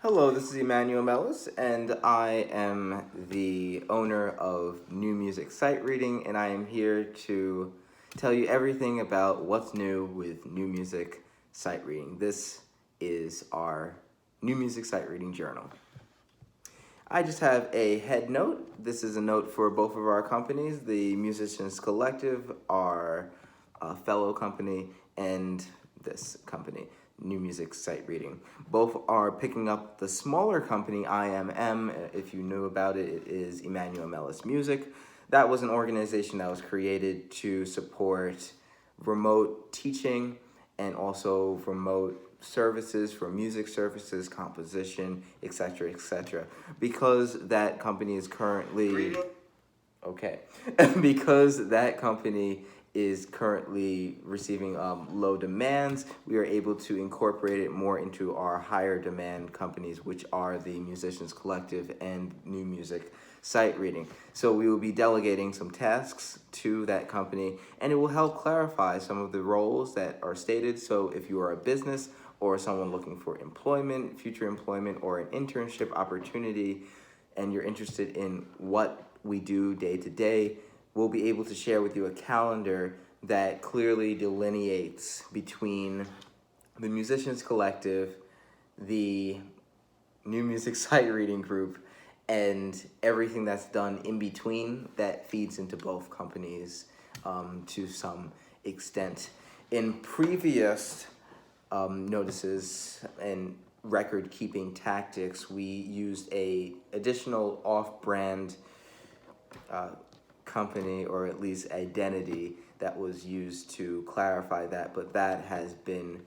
Hello, this is Emmanuel and I am the owner of New Music Sight Reading, and I am here to tell you everything about what's new with New Music Sight Reading. This is our New Music Sight Reading Journal. I just have a head note. This is a note for both of our companies, the Musicians Collective, our fellow company, and this company, New Music Sight Reading. Both are picking up the smaller company, IMM. If you knew about it, it is immanuelmellis Music. That was an organization that was created to support remote teaching and also remote services for music services, composition, etc., etc. Because that company is currently okay, because that company is currently receiving low demands, we are able to incorporate it more into our higher demand companies, which are the Musicians Collective and New Music Sight Reading. So we will be delegating some tasks to that company, and it will help clarify some of the roles that are stated. So if you are a business or someone looking for employment, future employment, or an internship opportunity, and you're interested in what we do day to day, we'll be able to share with you a calendar that clearly delineates between the Musicians Collective, the New Music Sight Reading Group, and everything that's done in between that feeds into both companies to some extent. In previous notices and record keeping tactics, we used a additional off-brand company, or at least identity, that was used to clarify that, but that has been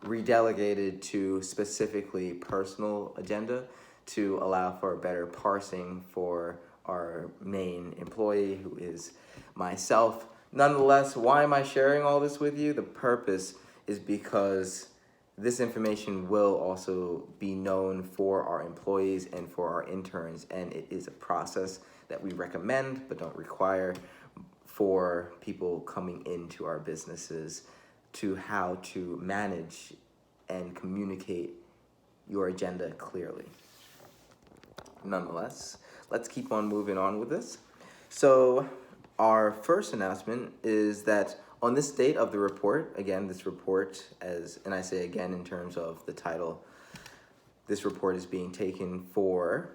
redelegated to specifically personal agenda to allow for a better parsing for our main employee, who is myself. Nonetheless, why am I sharing all this with you? The purpose is because this information will also be known for our employees and for our interns, and it is a process that we recommend but don't require for people coming into our businesses to how to manage and communicate your agenda clearly. Nonetheless, let's keep on moving on with this. So our first announcement is that on this date of the report, again, this report, and I say again in terms of the title, this report is being taken for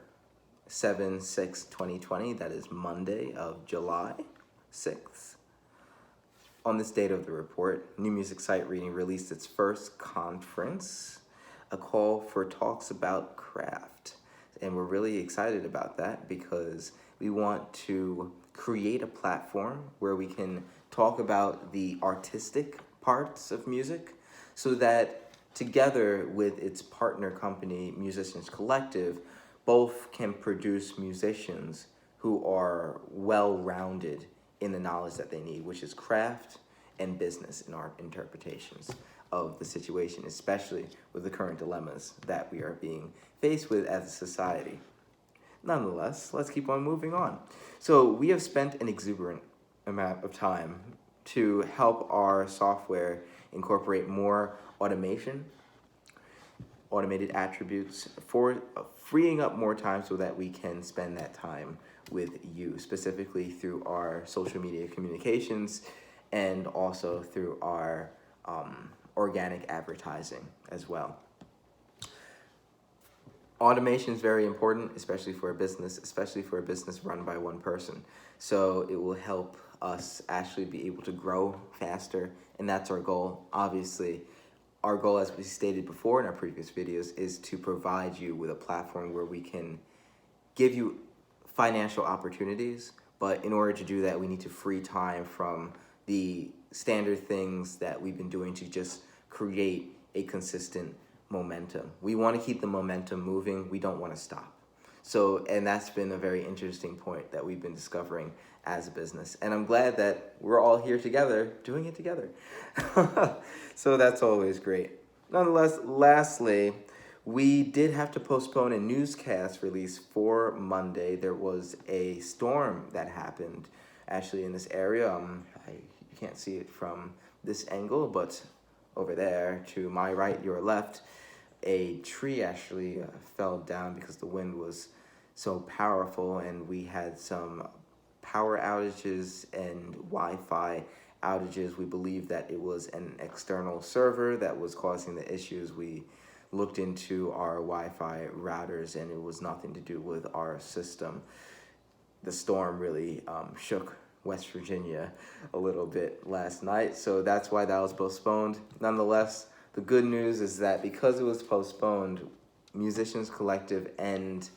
7/6/2020, that is Monday of July 6th. On this date of the report, New Music Sight Reading released its first conference, a call for talks about craft. And we're really excited about that because we want to create a platform where we can talk about the artistic parts of music so that together with its partner company, Musicians Collective, both can produce musicians who are well-rounded in the knowledge that they need, which is craft and business in our interpretations of the situation, especially with the current dilemmas that we are being faced with as a society. Nonetheless, let's keep on moving on. So we have spent an exuberant amount of time to help our software incorporate more automation, automated attributes, for freeing up more time so that we can spend that time with you, specifically through our social media communications and also through our organic advertising as well. Automation is very important, especially for a business run by one person. So it will help us actually be able to grow faster, and that's our goal. Obviously, our goal, as we stated before in our previous videos, is to provide you with a platform where we can give you financial opportunities, but in order to do that, we need to free time from the standard things that we've been doing to just create a consistent momentum. We want to keep the momentum moving. We don't want to stop. So, and that's been a very interesting point that we've been discovering as a business. And I'm glad that we're all here together, doing it together. So that's always great. Nonetheless, lastly, we did have to postpone a newscast release for Monday. There was a storm that happened actually in this area. You can't see it from this angle, but over there to my right, your left, a tree actually fell down because the wind was so powerful, and we had some power outages and Wi-Fi outages. We believe that it was an external server that was causing the issues. We looked into our Wi-Fi routers, and it was nothing to do with our system. The storm really shook West Virginia a little bit last night, so that's why that was postponed. Nonetheless, the good news is that because it was postponed, Musicians Collective and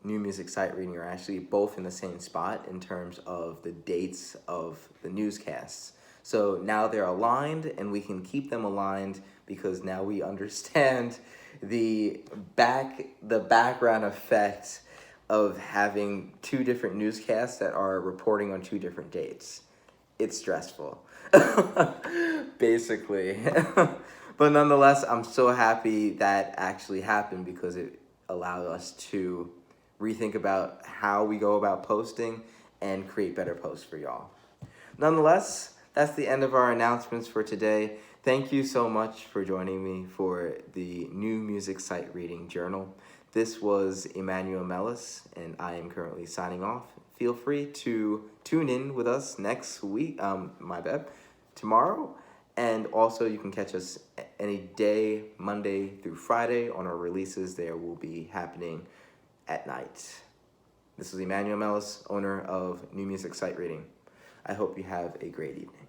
New Music Sight Reading are actually both in the same spot in terms of the dates of the newscasts. So now they're aligned, and we can keep them aligned because now we understand the background effect of having two different newscasts that are reporting on two different dates. It's stressful, basically. But nonetheless, I'm so happy that actually happened because it allowed us to rethink about how we go about posting and create better posts for y'all. Nonetheless, that's the end of our announcements for today. Thank you so much for joining me for the New Music Sight Reading Journal. This was Emmanuel Mellis, and I am currently signing off. Feel free to tune in with us next week, tomorrow. And also you can catch us any day, Monday through Friday on our releases. There will be happening at night. This is Emmanuel Mellis, owner of New Music Sight Reading. I hope you have a great evening.